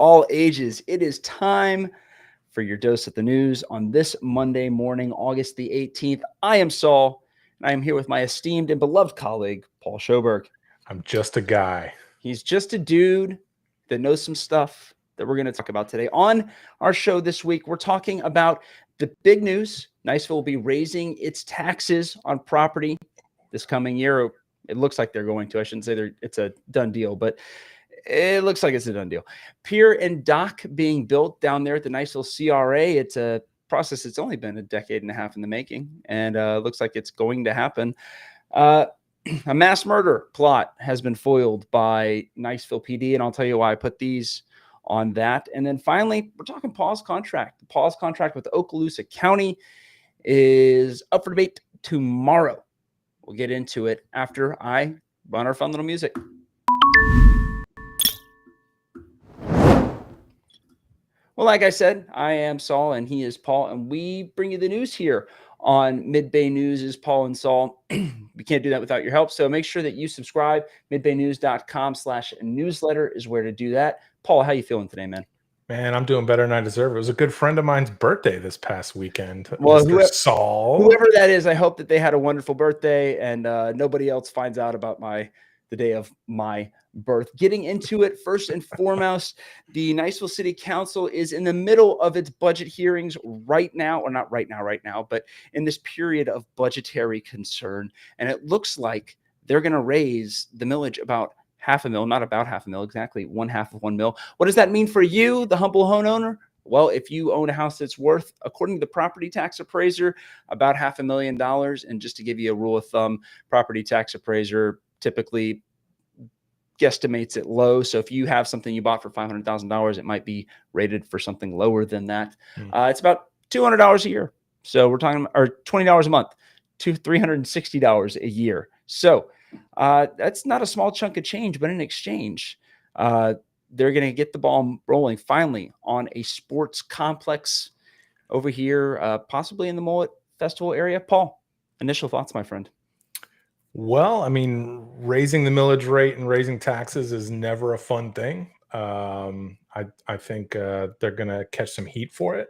all ages. It is time for your dose of the news on this Monday morning, August the 18th. I am Saul, and I am here with my esteemed and beloved colleague, Paul Schoberg. I'm just a guy. He's just a dude that knows some stuff that we're going to talk about today. On our show this week, we're talking about the big news. Niceville will be raising its taxes on property this coming year. It looks like they're going to. I shouldn't say it's a done deal, but it looks like it's a done deal. Pier and dock being built down there at the Niceville CRA. It's a process that's only been a decade and a half in the making, and looks like it's going to happen. A mass murder plot has been foiled by Niceville PD, and I'll tell you why I put these on that. And then finally, we're talking PAWS contract. The PAWS contract with Okaloosa County is up for debate tomorrow. We'll get into it after I run our fun little music. Well, like I said, I am Saul and he is Paul, and we bring you the news here on Mid-Bay News is Paul and Saul. We can't do that without your help, so make sure that you subscribe. midbaynews.com/newsletter is where to do that. Paul, how you feeling today, man? Man, I'm doing better than I deserve. It was a good friend of mine's birthday this past weekend. Well, Saul, whoever that is, I hope that they had a wonderful birthday and nobody else finds out about the day of my birth. Getting into it, first and foremost, the Niceville City Council is in the middle of its budget hearings right now, or not right now, but in this period of budgetary concern. And it looks like they're going to raise the millage about $500,000, not about $500,000, exactly 1/2 of $1 million. What does that mean for you, the humble homeowner? Well, if you own a house that's worth, according to the property tax appraiser, about $500,000, and just to give you a rule of thumb, property tax appraiser typically guesstimates it low. So if you have something you bought for $500,000, it might be rated for something lower than that. It's about $200 a year. So we're talking, or $20 a month, $360 a year. So that's not a small chunk of change, but in exchange, they're going to get the ball rolling finally on a sports complex over here, possibly in the Mullet Festival area. Paul, initial thoughts, my friend? Well, I mean, raising the millage rate and raising taxes is never a fun thing. I think they're going to catch some heat for it.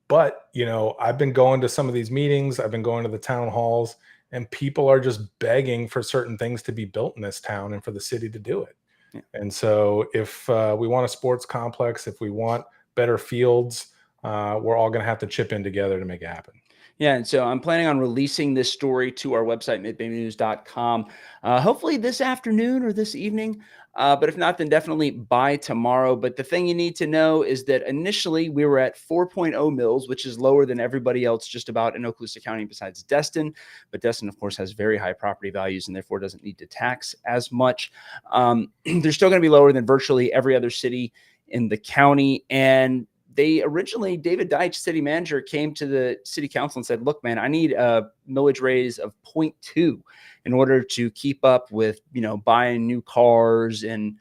But, you know, I've been going to some of these meetings. I've been going to the town halls, and people are just begging for certain things to be built in this town and for the city to do it. Yeah. And so if we want a sports complex, if we want better fields, we're all going to have to chip in together to make it happen. Yeah, and so I'm planning on releasing this story to our website, midbaynews.com, hopefully this afternoon or this evening. But if not, then definitely by tomorrow. But the thing you need to know is that initially we were at 4.0 mils, which is lower than everybody else just about in Okaloosa County besides Destin. But Destin, of course, has very high property values and therefore doesn't need to tax as much. They're still going to be lower than virtually every other city in the county. And they originally, David Deitch, city manager, came to the city council and said, look, man, I need a millage raise of 0.2 in order to keep up with, you know, buying new cars and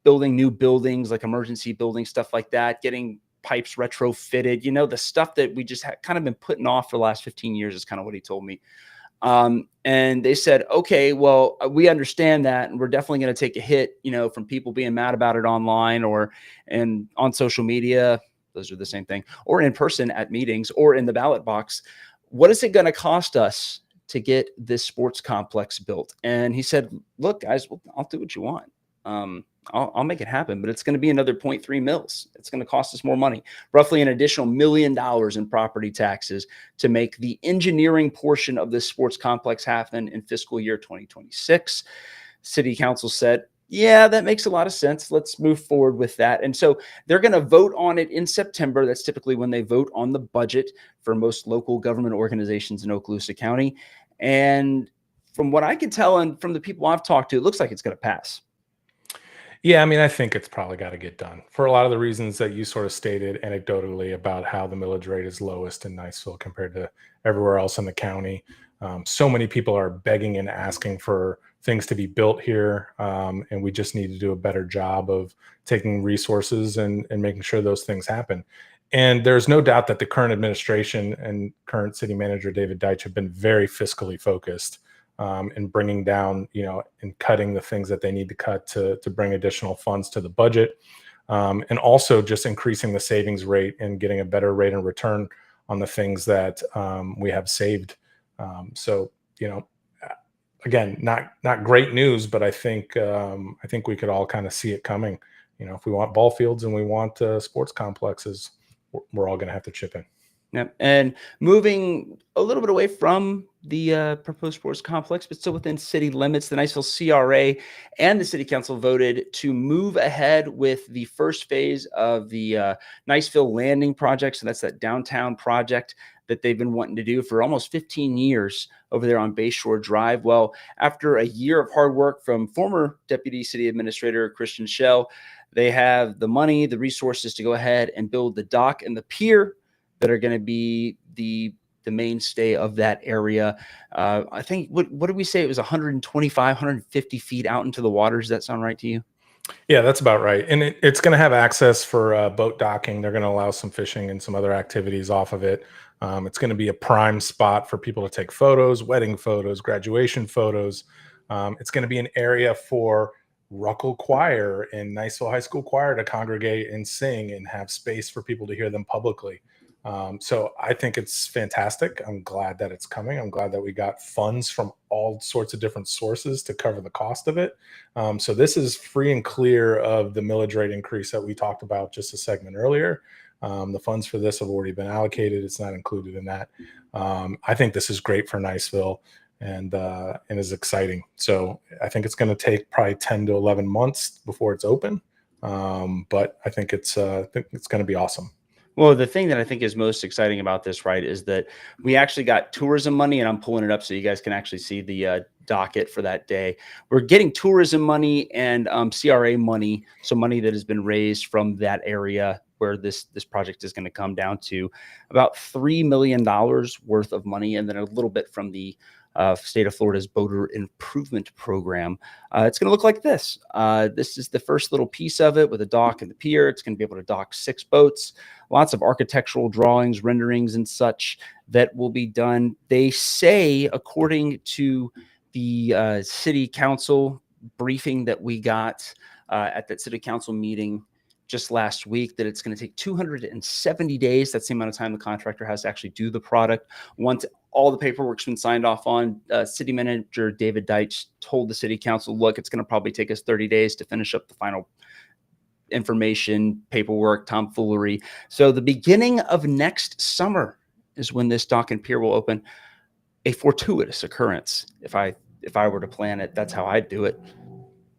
building new buildings, like emergency buildings, stuff like that, getting pipes retrofitted, you know, the stuff that we just kind of been putting off for the last 15 years is kind of what he told me. And they said, okay, well, we understand that. And we're definitely going to take a hit, you know, from people being mad about it online and on social media. Those are the same thing, or in person at meetings or in the ballot box. What is it going to cost us to get this sports complex built? And he said, look, guys, I'll do what you want. I'll make it happen, but it's going to be another 0.3 mils. It's going to cost us more money, roughly an additional $1 million in property taxes to make the engineering portion of this sports complex happen in fiscal year 2026. City council said, yeah, that makes a lot of sense. Let's move forward with that. And so they're going to vote on it in September. That's typically when they vote on the budget for most local government organizations in Okaloosa County. And from what I can tell, and from the people I've talked to, it looks like it's going to pass. Yeah, I mean, I think it's probably got to get done for a lot of the reasons that you sort of stated anecdotally about how the millage rate is lowest in Niceville compared to everywhere else in the county. So many people are begging and asking for things to be built here, and we just need to do a better job of taking resources and making sure those things happen. And there's no doubt that the current administration and current city manager, David Deitch, have been very fiscally focused. and bringing down, and cutting the things that they need to cut to bring additional funds to the budget. And also just increasing the savings rate and getting a better rate of return on the things that we have saved. So, again, not great news, but I think we could all kind of see it coming. If we want ball fields and we want sports complexes, we're all going to have to chip in. Yep. And moving a little bit away from the proposed sports complex, but still within city limits, the Niceville CRA and the city council voted to move ahead with the first phase of the Niceville Landing project. So that's that downtown project that they've been wanting to do for almost 15 years over there on Bayshore Drive. Well, after a year of hard work from former Deputy City Administrator Christian Schell, they have the money, the resources to go ahead and build the dock and the pier that are going to be the mainstay of that area. I think, what did we say? It was 125, 150 feet out into the water. Does that sound right to you? Yeah, that's about right. And it's going to have access for boat docking. They're going to allow some fishing and some other activities off of it. It's going to be a prime spot for people to take photos, wedding photos, graduation photos. It's going to be an area for Ruckle Choir and Niceville High School Choir to congregate and sing and have space for people to hear them publicly. So I think it's fantastic. I'm glad that it's coming. I'm glad that we got funds from all sorts of different sources to cover the cost of it. So this is free and clear of the millage rate increase that we talked about just a segment earlier. The funds for this have already been allocated. It's not included in that. I think this is great for Niceville and is exciting. So I think it's going to take probably 10 to 11 months before it's open. But I think it's going to be awesome. Well, the thing that I think is most exciting about this, right, is that we actually got tourism money, and I'm pulling it up so you guys can actually see the docket for that day. We're getting tourism money and CRA money, so money that has been raised from that area where this project is going to come down to about $3 million worth of money, and then a little bit from the state of Florida's boater improvement program. It's going to look like this. This is the first little piece of it with a dock and the pier. It's going to be able to dock 6 boats, lots of architectural drawings, renderings, and such that will be done. They say, according to the city council briefing that we got at that city council meeting just last week, that it's going to take 270 days. That's the amount of time the contractor has to actually do the product. Once all the paperwork's been signed off on, city manager David Deitch told the city council, look, it's going to probably take us 30 days to finish up the final information, paperwork, tomfoolery. So the beginning of next summer is when this dock and pier will open. A fortuitous occurrence. If I were to plan it, that's how I'd do it.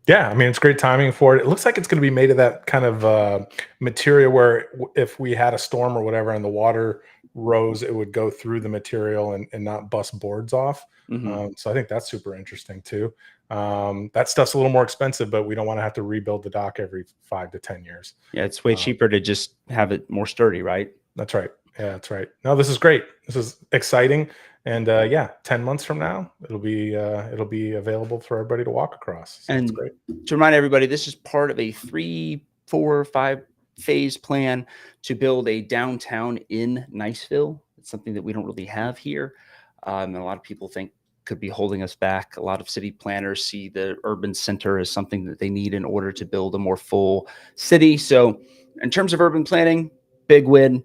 Yeah, I mean, it's great timing for it. It looks like it's going to be made of that kind of material where if we had a storm or whatever and the water rose, it would go through the material and not bust boards off. Mm-hmm. So I think that's super interesting too. That stuff's a little more expensive, but we don't want to have to rebuild the dock every 5 to 10 years. Yeah, it's way cheaper to just have it more sturdy, right? That's right. Yeah, that's right. No, this is great. This is exciting. And 10 months from now, it'll be available for everybody to walk across. So and that's great. To remind everybody, this is part of a 3, 4, 5 phase plan to build a downtown in Niceville. It's something that we don't really have here. And a lot of people think could be holding us back. A lot of city planners see the urban center as something that they need in order to build a more full city. So in terms of urban planning, big win.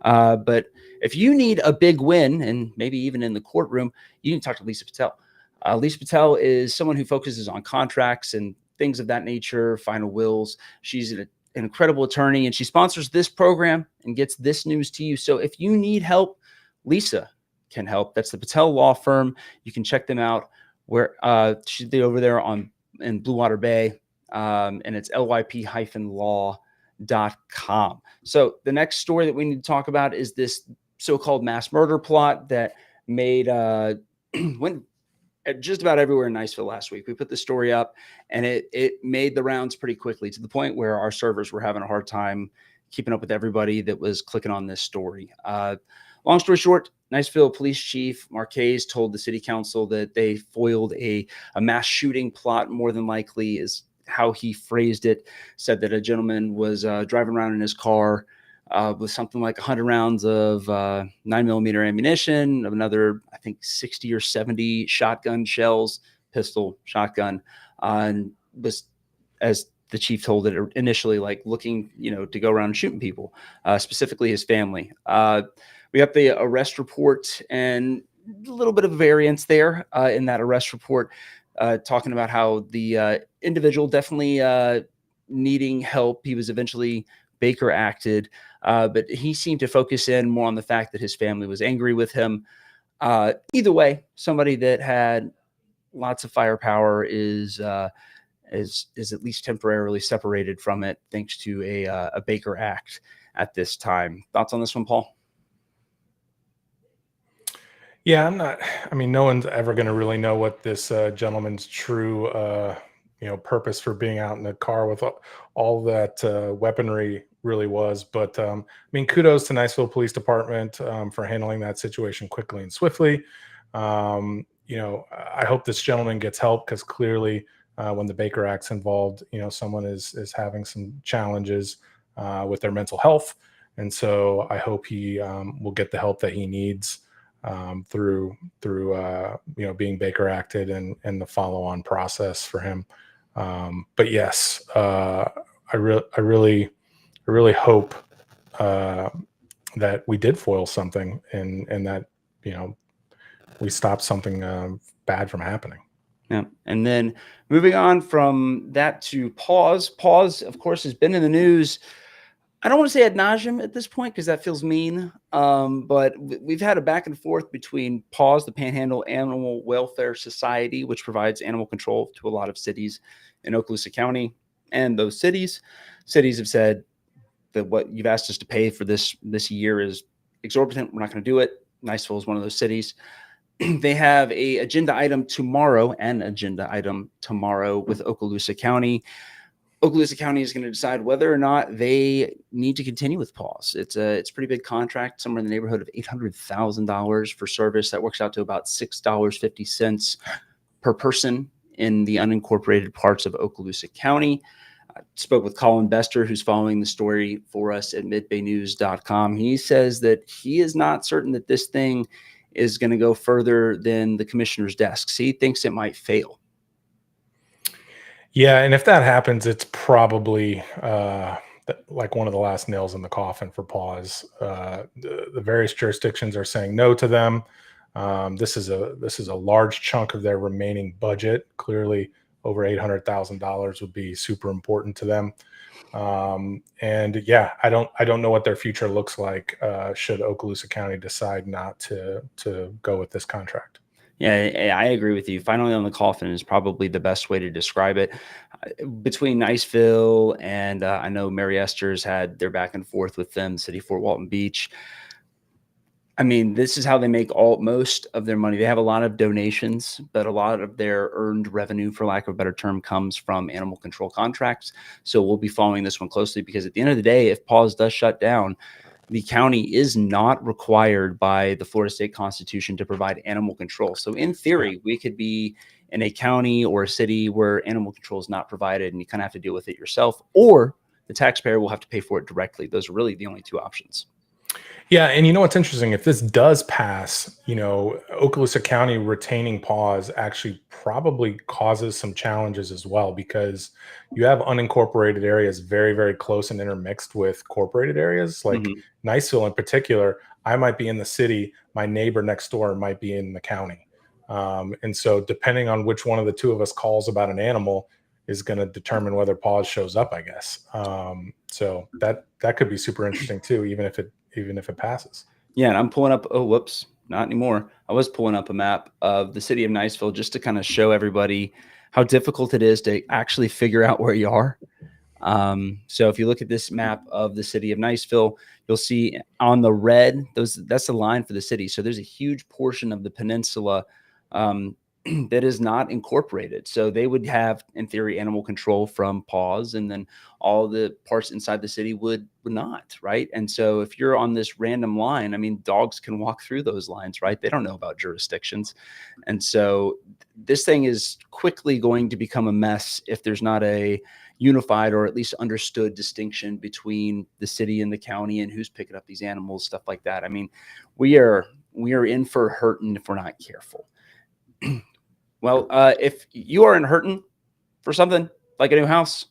But if you need a big win, and maybe even in the courtroom, you can talk to Lisa Patel. Lisa Patel is someone who focuses on contracts and things of that nature, final wills. She's an incredible attorney, and she sponsors this program and gets this news to you. So if you need help, Lisa can help. That's the Patel Law Firm. You can check them out where she's over there in Blue Water Bay, and it's lyp-law.com. So the next story that we need to talk about is this so-called mass murder plot that made went just about everywhere in Niceville last week. We put the story up, and it made the rounds pretty quickly to the point where our servers were having a hard time keeping up with everybody that was clicking on this story. Long story short, Niceville Police Chief Marquez told the city council that they foiled a mass shooting plot, more than likely is how he phrased it. Said that a gentleman was driving around in his car with something like 100 rounds of 9mm ammunition, of another, I think, 60 or 70 shotgun shells, pistol, shotgun, and was, as the chief told it initially, like looking, to go around shooting people, specifically his family. We got the arrest report, and a little bit of variance there in that arrest report, talking about how the individual definitely needing help. He was eventually Baker acted, but he seemed to focus in more on the fact that his family was angry with him. Either way, somebody that had lots of firepower is at least temporarily separated from it, thanks to a Baker act at this time. Thoughts on this one, Paul? Yeah, I mean, no one's ever going to really know what this gentleman's true, purpose for being out in the car with all that weaponry really was. But I mean, kudos to Niceville Police Department for handling that situation quickly and swiftly. I hope this gentleman gets help, because clearly when the Baker Act's involved, someone is having some challenges with their mental health. And so I hope he will get the help that he needs through being Baker acted and the follow-on process for him. But yes, I really hope that we did foil something, and that we stopped something bad from happening. Yeah. And then moving on from that to PAWS. PAWS, of course, has been in the news. I don't want to say ad nauseum at this point, because that feels mean. But we've had a back and forth between PAWS, the Panhandle Animal Welfare Society, which provides animal control to a lot of cities in Okaloosa County. And those cities have said that what you've asked us to pay for this year is exorbitant. We're not going to do it. Niceville is one of those cities. They have an agenda item tomorrow with Okaloosa County. Okaloosa County is going to decide whether or not they need to continue with PAWS. It's a pretty big contract, somewhere in the neighborhood of $800,000 for service. That works out to about $6.50 per person in the unincorporated parts of Okaloosa County. I spoke with Colin Bester, who's following the story for us at midbaynews.com. He says that he is not certain that this thing is going to go further than the commissioner's desk. He thinks it might fail. Yeah, and if that happens, it's probably like one of the last nails in the coffin for PAWS. The various jurisdictions are saying no to them. This is a large chunk of their remaining budget. Clearly, over $800,000 would be super important to them. And yeah, I don't know what their future looks like should Okaloosa County decide not to go with this contract. Yeah, I agree with you. Finally on the coffin is probably the best way to describe it. Between Niceville and I know Mary Esther's had their back and forth with them, City Fort Walton Beach. I mean, this is how they make most of their money. They have a lot of donations, but a lot of their earned revenue, for lack of a better term, comes from animal control contracts. So we'll be following this one closely, because at the end of the day, if PAWS does shut down, the county is not required by the Florida State Constitution to provide animal control. So in theory, we could be in a county or a city where animal control is not provided, and you kind of have to deal with it yourself, or the taxpayer will have to pay for it directly. Those are really the only two options. Yeah, and what's interesting, if this does pass, Okaloosa County retaining PAWS actually probably causes some challenges as well, because you have unincorporated areas very, very close and intermixed with corporated areas, like Niceville in particular. I might be in the city, my neighbor next door might be in the county. And so depending on which one of the two of us calls about an animal is going to determine whether PAWS shows up, I guess. So that could be super interesting too, even if it passes. Yeah, and I'm pulling up, oh, whoops, not anymore. I was pulling up a map of the city of Niceville just to kind of show everybody how difficult it is to actually figure out where you are. So if you look at this map of the city of Niceville, you'll see on the red, that's the line for the city. So there's a huge portion of the peninsula that is not incorporated. So they would have, in theory, animal control from PAWS, and then all the parts inside the city would not, right? And so if you're on this random line, I mean, dogs can walk through those lines, right? They don't know about jurisdictions. And so this thing is quickly going to become a mess if there's not a unified or at least understood distinction between the city and the county and who's picking up these animals, stuff like that. I mean, we are in for hurting if we're not careful. Well, if you are in hurting for something like a new house,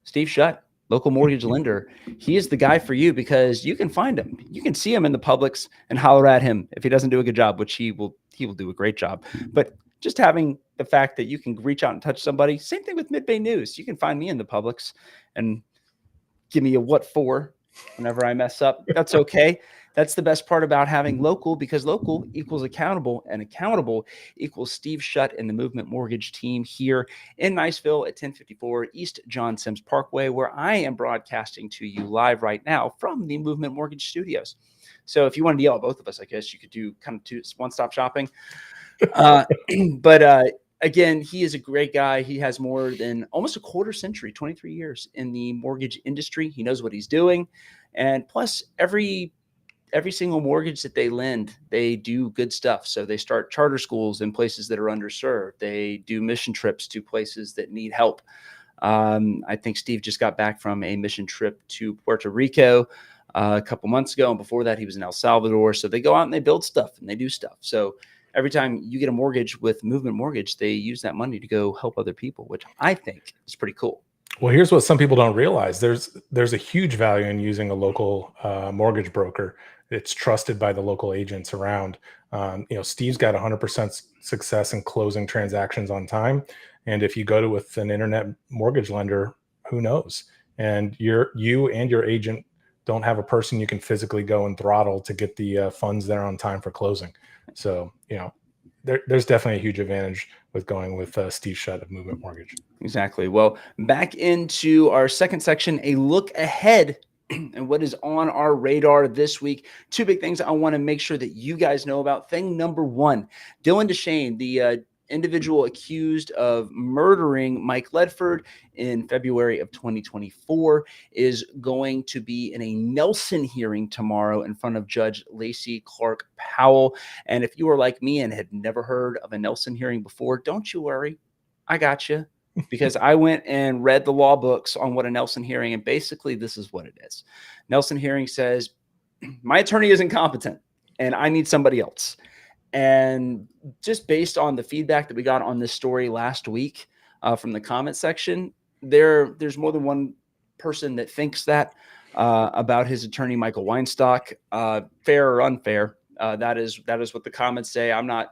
Steve Shutt, local mortgage lender, he is the guy for you because you can find him. You can see him in the Publix and holler at him if he doesn't do a good job, which he will do a great job. But just having the fact that you can reach out and touch somebody, same thing with Mid-Bay News. You can find me in the Publix and give me a what for whenever I mess up. That's okay. That's the best part about having local, because local equals accountable, and accountable equals Steve Shutt and the Movement Mortgage team here in Niceville at 1054 East John Sims Parkway, where I am broadcasting to you live right now from the Movement Mortgage Studios. So if you wanted to yell at both of us, I guess you could do kind of one-stop shopping. But again, he is a great guy. He has more than almost a quarter century, 23 years in the mortgage industry. He knows what he's doing. And plus, every single mortgage that they lend, they do good stuff. So they start charter schools in places that are underserved. They do mission trips to places that need help. I think Steve just got back from a mission trip to Puerto Rico a couple months ago. And before that, he was in El Salvador. So they go out and they build stuff and they do stuff. So every time you get a mortgage with Movement Mortgage, they use that money to go help other people, which I think is pretty cool. Well, here's what some people don't realize. There's a huge value in using a local mortgage broker. It's trusted by the local agents around. Steve's got 100% success in closing transactions on time. And if you go to with an internet mortgage lender, who knows? And you and your agent don't have a person you can physically go and throttle to get the funds there on time for closing. So, there's definitely a huge advantage with going with Steve Shutt of Movement Mortgage. Exactly. Well, back into our second section, a look ahead and what is on our radar this week. Two big things I want to make sure that you guys know about. Thing number one, Dylan DeShane, the individual accused of murdering Mike Ledford in February of 2024, is going to be in a Nelson hearing tomorrow in front of Judge Lacey Clark Powell. And if you are like me and had never heard of a Nelson hearing before, don't you worry. I got you. Because I went and read the law books on what a Nelson hearing, and basically this is what it is. Nelson hearing says, my attorney is incompetent and I need somebody else. And just based on the feedback that we got on this story last week from the comment section, there's more than one person that thinks that about his attorney, Michael Weinstock. Fair or unfair, that is what the comments say. I'm not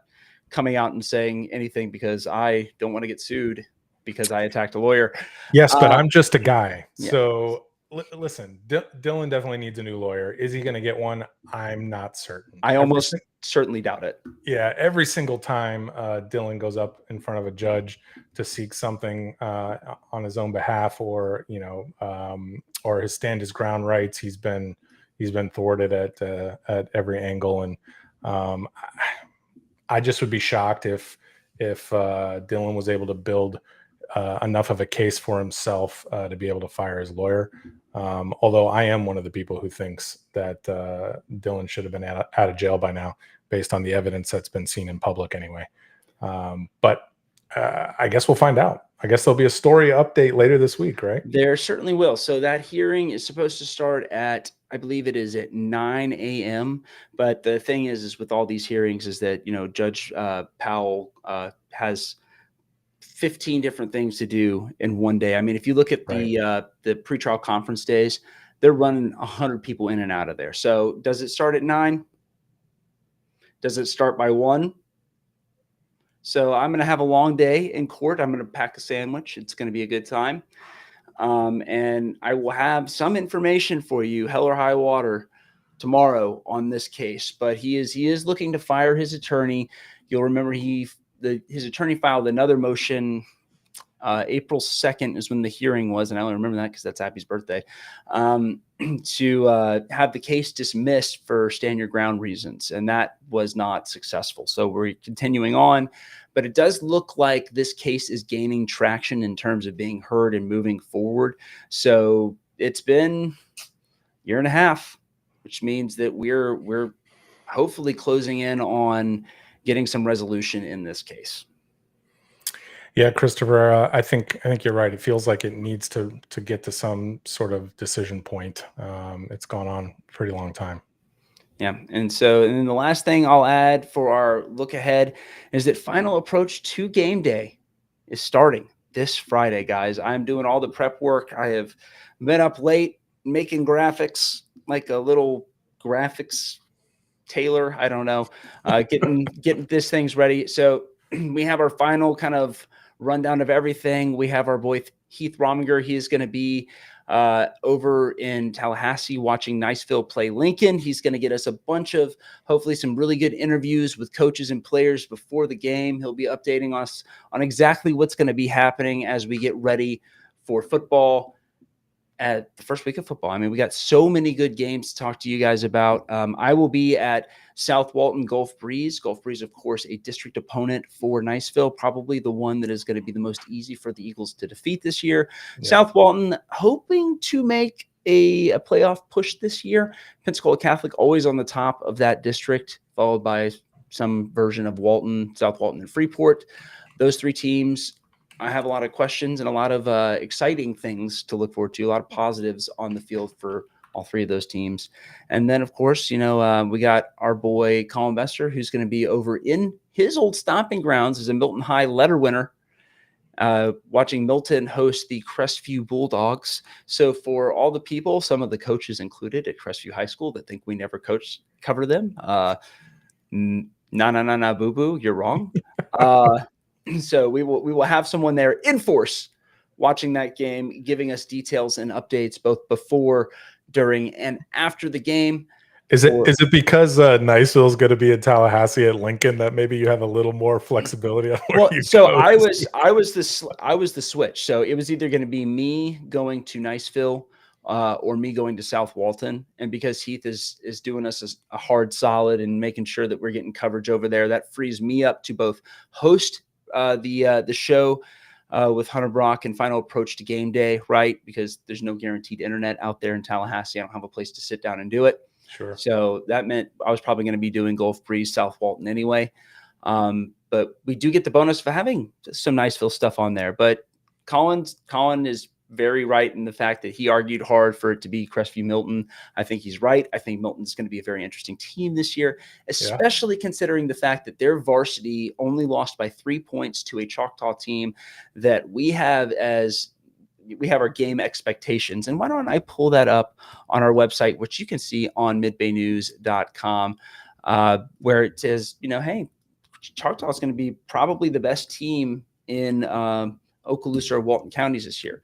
coming out and saying anything because I don't want to get sued because I attacked a lawyer. Yes, but I'm just a guy. Yeah. So listen, Dylan definitely needs a new lawyer. Is he going to get one? I'm not certain. I almost certainly doubt it. Yeah, every single time Dylan goes up in front of a judge to seek something on his own behalf, or or his stand his ground rights, he's been thwarted at every angle, and I just would be shocked if Dylan was able to build enough of a case for himself to be able to fire his lawyer. Although I am one of the people who thinks that Dylan should have been out of jail by now, based on the evidence that's been seen in public anyway. But I guess we'll find out. I guess there'll be a story update later this week, right? There certainly will. So that hearing is supposed to start at, I believe it is at 9 a.m. But the thing is with all these hearings is that, Judge Powell has 15 different things to do in one day. I mean, if you look at the pretrial conference days, they're running 100 people in and out of there. So does it start at 9? Does it start by 1? So I'm going to have a long day in court. I'm going to pack a sandwich. It's going to be a good time. And I will have some information for you, hell or high water, tomorrow on this case. But he is looking to fire his attorney. You'll remember his attorney filed another motion. April 2nd is when the hearing was, and I only remember that because that's Abby's birthday, to have the case dismissed for stand your ground reasons, and that was not successful. So we're continuing on, but it does look like this case is gaining traction in terms of being heard and moving forward. So it's been a year and a half, which means that we're hopefully closing in on getting some resolution in this case. Yeah, Christopher, I think you're right. It feels like it needs to get to some sort of decision point. It's gone on a pretty long time. Yeah. And then the last thing I'll add for our look ahead is that final approach to game day is starting this Friday, guys. I'm doing all the prep work. I have been up late making graphics, like a little graphics tailor. I don't know, getting this things ready. So we have our final kind of rundown of everything. We have our boy Heath Rominger. He is going to be over in Tallahassee watching Niceville play Lincoln. He's going to get us a bunch of, hopefully, some really good interviews with coaches and players before the game. He'll be updating us on exactly what's going to be happening as we get ready for football at the first week of football. I mean, we got so many good games to talk to you guys about. I will be at South Walton Gulf Breeze. Gulf Breeze, of course, a district opponent for Niceville, probably the one that is going to be the most easy for the Eagles to defeat this year. Yep. South Walton hoping to make a playoff push this year. Pensacola Catholic always on the top of that district, followed by some version of Walton, South Walton, and Freeport. Those three teams, I have a lot of questions and a lot of exciting things to look forward to, a lot of positives on the field for all three of those teams. And then, of course, we got our boy Colin Bester, who's going to be over in his old stomping grounds as a Milton High letter winner, watching Milton host the Crestview Bulldogs. So for all the people, some of the coaches included at Crestview High School that think we never cover them, boo-boo, you're wrong. So we will have someone there in force watching that game, giving us details and updates both before, during, and after the game. Is it because Niceville is going to be in Tallahassee at Lincoln that maybe you have a little more flexibility on where you so go? I was the switch. So it was either going to be me going to Niceville or me going to South Walton. And because Heath is doing us a hard solid and making sure that we're getting coverage over there, that frees me up to both host the show with Hunter Brock and final approach to game day, right? Because there's no guaranteed internet out there in Tallahassee. I don't have a place to sit down and do it. Sure. So that meant I was probably going to be doing Gulf Breeze, South Walton anyway. But we do get the bonus of having some Niceville stuff on there. But Colin is very right in the fact that he argued hard for it to be Crestview Milton. I think he's right. I think Milton's going to be a very interesting team this year, especially considering the fact that their varsity only lost by 3 points to a Choctaw team that we have our game expectations. And why don't I pull that up on our website, which you can see on midbaynews.com, where it says, hey, Choctaw is going to be probably the best team in Okaloosa or Walton counties this year.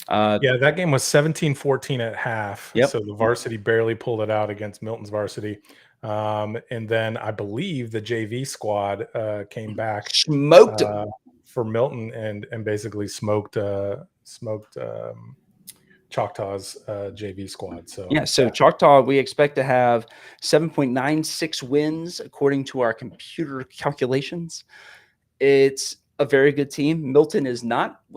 That game was 17-14 at half. Yep. So the varsity barely pulled it out against Milton's varsity. And then I believe the JV squad came back, smoked for Milton and basically smoked Choctaw's JV squad. So Choctaw, we expect to have 7.96 wins according to our computer calculations. It's a very good team. Milton was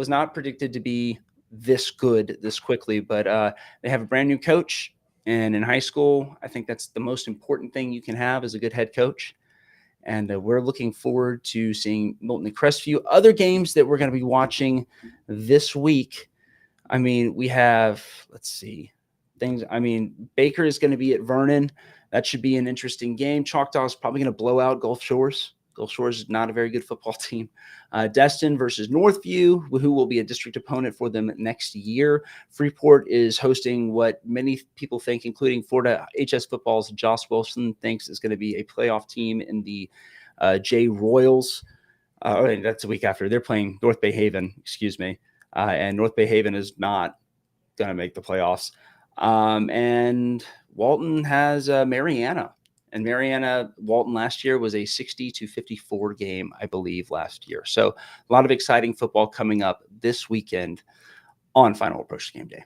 not predicted to be this good this quickly, but they have a brand new coach, and in high school, I think that's the most important thing you can have is a good head coach. And we're looking forward to seeing Milton and Crestview. Other games that we're going to be watching this week. I mean, we have, Baker is going to be at Vernon. That should be an interesting game. Choctaw is probably going to blow out Gulf Shores. Gulf Shores is not a very good football team. Destin versus Northview, who will be a district opponent for them next year. Freeport is hosting what many people think, including Florida HS Football's Joss Wilson, thinks is going to be a playoff team in the J Royals. That's a week after. They're playing North Bay Haven, and North Bay Haven is not going to make the playoffs. And Walton has Mariana. And Walton last year was a 60-54 game, I believe, last year. So a lot of exciting football coming up this weekend on Final Approach Game Day.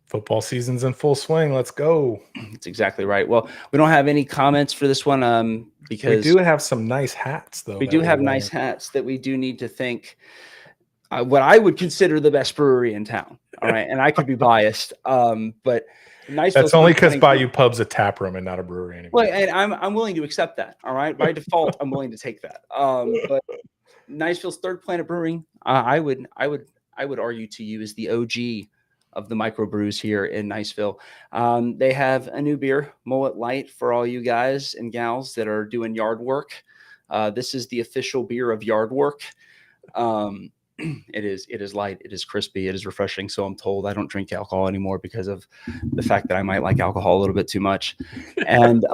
Football season's in full swing. Let's go. That's exactly right. Well, we don't have any comments for this one because we do have some nice hats, though. We do have nice hats that we do need to thank what I would consider the best brewery in town. All right. And I could be biased, but nice. That's only because Bayou Pub's a tap room and not a brewery anymore. Well, and I'm willing to accept that. All right. By default, I'm willing to take that. But Niceville's Third Planet Brewing, I would argue to you is the OG of the microbrews here in Niceville. They have a new beer, Mullet Light, for all you guys and gals that are doing yard work. This is the official beer of yard work. It is light, it is crispy, it is refreshing. So I'm told. I don't drink alcohol anymore because of the fact that I might like alcohol a little bit too much. And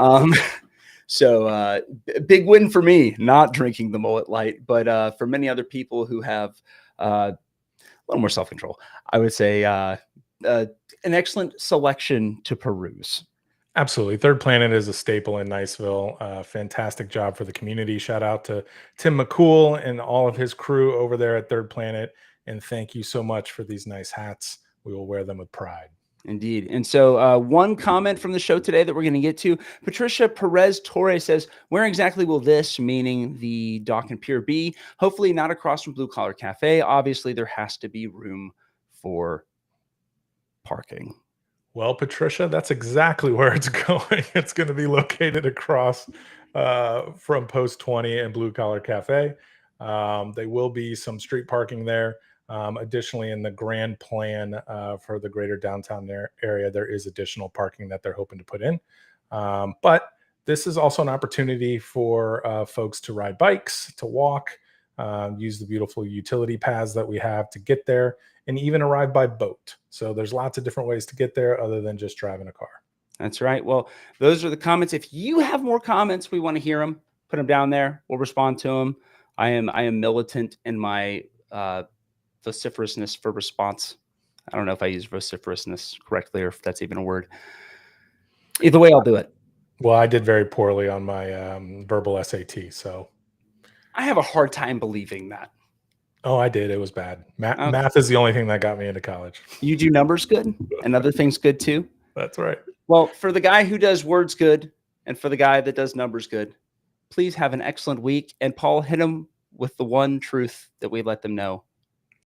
so big win for me not drinking the Mullet Light, but for many other people who have a little more self-control, I would say an excellent selection to peruse. Absolutely. Third Planet is a staple in Niceville. Fantastic job for the community. Shout out to Tim McCool and all of his crew over there at Third Planet. And thank you so much for these nice hats. We will wear them with pride. Indeed. And so one comment from the show today that we're going to get to, Patricia Perez Torres says, where exactly will this, meaning the dock and pier, be? Hopefully not across from Blue Collar Cafe. Obviously, there has to be room for parking. Well, Patricia, that's exactly where it's going. It's going to be located across from Post 20 and Blue Collar Cafe. There will be some street parking there. Additionally, in the grand plan for the greater downtown area, there is additional parking that they're hoping to put in. But this is also an opportunity for folks to ride bikes, to walk, use the beautiful utility paths that we have to get there, and even arrive by boat. So there's lots of different ways to get there other than just driving a car. That's right. Well, those are the comments. If you have more comments, we want to hear them. Put them down there. We'll respond to them. I am militant in my vociferousness for response. I don't know if I use vociferousness correctly or if that's even a word. Either way, I'll do it. Well, I did very poorly on my verbal SAT, so I have a hard time believing that. Oh, I did. It was bad. Math is the only thing that got me into college. You do numbers good and other things good too? That's right. Well, for the guy who does words good and for the guy that does numbers good, please have an excellent week. And Paul, hit him with the one truth that we let them know